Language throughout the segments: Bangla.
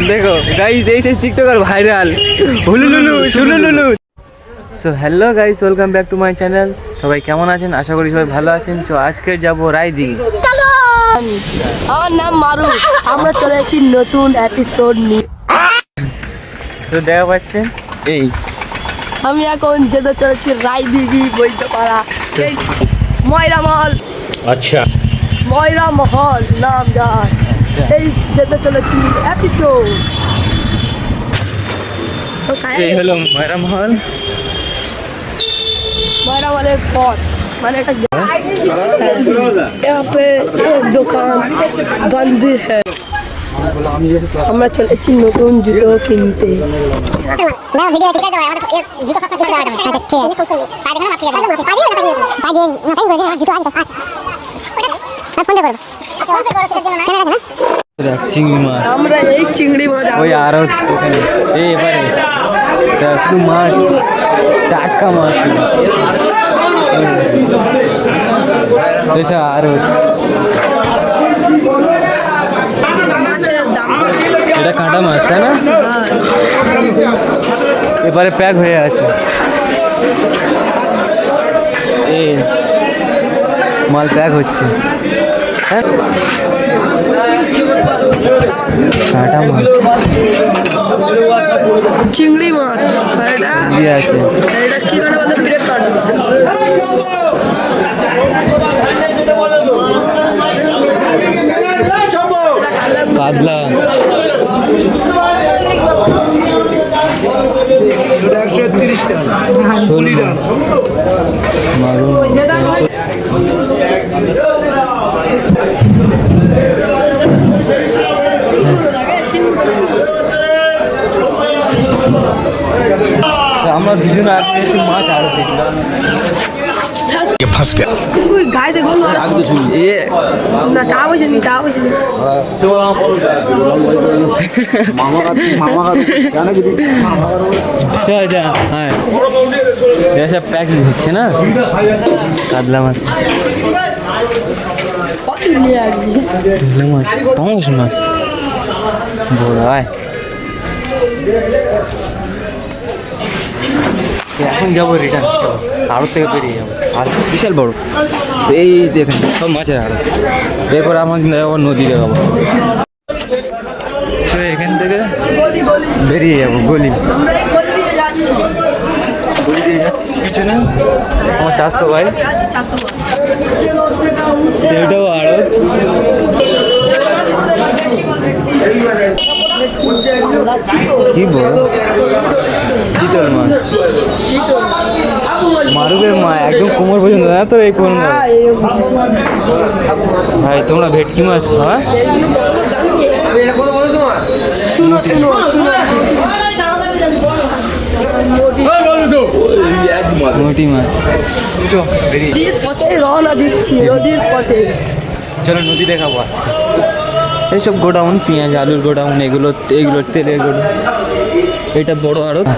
দেখো গাইস এই সেই টিকটকার ভাইরাল হুলুলুলু শুলুলুলু। So hello guys, welcome back to my channel. সবাই কেমন আছেন? আশা করি সবাই ভালো আছেন। তো আজকে যাবো রায়দিঘি। আমার নাম মারু, আমরা চলে এসেছি নতুন এপিসোড নিয়ে। তো দেখা পাচ্ছেন এই আমি এখন যেতে চলেছি রায়দিঘি বৈদ্যপাড়া, সেই ময়রা মহল। अच्छा ময়রা মহল নাম যার, সেই যেতে চলেছি এপিসোড। এই হলো ময়রা মহল। मयरा वाले पॉट मैंने यहाँ पे एक दुकान बंद है। আমরা চলেছি নতুন জুতো কিনতে। চিংড়ি মাছ, আমরা এই চিংড়ি মাছ ওই আরো এই এবারে শুধু মাছ, টাটকা মাছ আরো। মাছের দাম এটা কাঁটা মাছ তাই না? এবারে প্যাক হয়ে আছে, এই মাল প্যাক হচ্ছে। হ্যাঁ কাঁটা মাছ, চিংড়ি মাছ আর এটা দিয়ে আছে। এটা কি করে বলে ব্রেক কাট। কাতলা, আমরা দুজনে আগে একটু মাছ আরো দেখলাম। গায়ে দেখো না টা বসে নি হ্যাঁ সব প্যাকিং হচ্ছে না কাতলা মাছ, কাতলা মাছ, পাঙাশ মাছ বড় হয়। এখন যাবো রিটার্ন, আড়ত থেকে বেরিয়ে যাবো। আর বিশাল বড় এই দেখেন সব মাছের আড়ত। এরপর আমাকে যাবো নদী দেখাবো। তো এখান থেকে বেরিয়ে যাবো গলি, পিছনে আমার চাষতো ভাই, এটাও আড়ত। কি বল চিতল মাছ, মারুবের মা একদম কোমর পর্যন্ত না তো এই কোন ভাই। তোমরা ভেটকি মাছ খাওয়া? মোটি মাছ। রওনা দিচ্ছি নদীর পথে। চলো নদী দেখাবো আজকে। এইসব গোডাউন, পেঁয়াজ আলুর গোডাউন, এগুলো তেলের গোডাউন। এটা বড় আড়ত।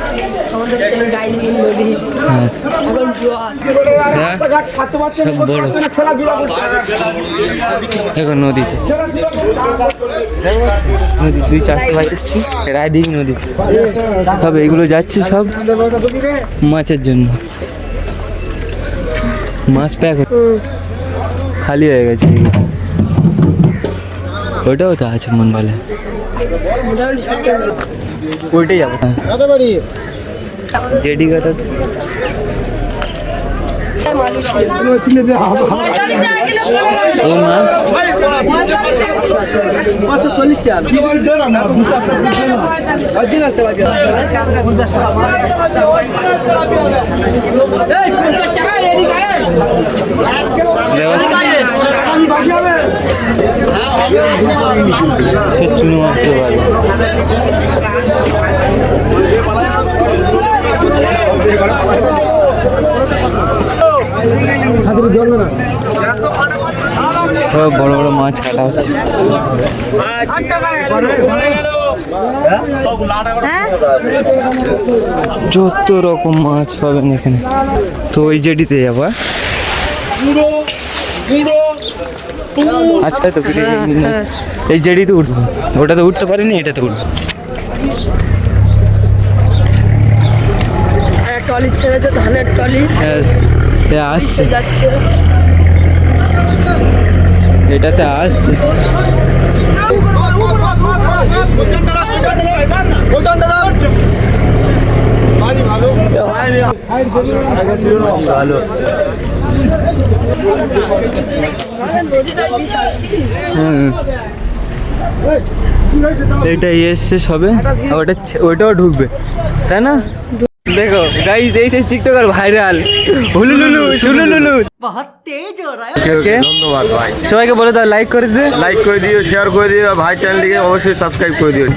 হ্যাঁ সব বড় এখন নদীতে দুই চারশো পাইতেছি রায়দিঘি নদীতে। সব এগুলো যাচ্ছে সব মাছের জন্য। মাছ প্যাক খালি হয়ে গেছে। ওটাও তো আছে মন বলে, ওইটাই যাবো। জেডি ঘাটা এই মাছ 540 টাকা। চুনো মাছ বড় বড় মাছ কাটা হচ্ছে। যত রকম মাছ পাবেন এখানে। তো ওই জেডিতে যাবো। আচ্ছা তো এই জেডিতে উঠবো, ওটাতে উঠতে পারিনি, এটাতে উঠবো। টলি ছেড়েছে, ধানের টলি আসছে, যাচ্ছে। এটাতে আসছে। ভালো। এটা এসছে সবে, ওটাও ঢুকবে, তাই না? দেখো গাইস, এই সেই টিকটকার ভাইরাল হুলুলুলু শুলুলুলু। ধন্যবাদ ভাই, সবাইকে বলে দাও লাইক করে দিতে, লাইক করে দিও, শেয়ার করে দিও, আর ভাই চ্যানেলটিকে অবশ্যই সাবস্ক্রাইব করে দিও।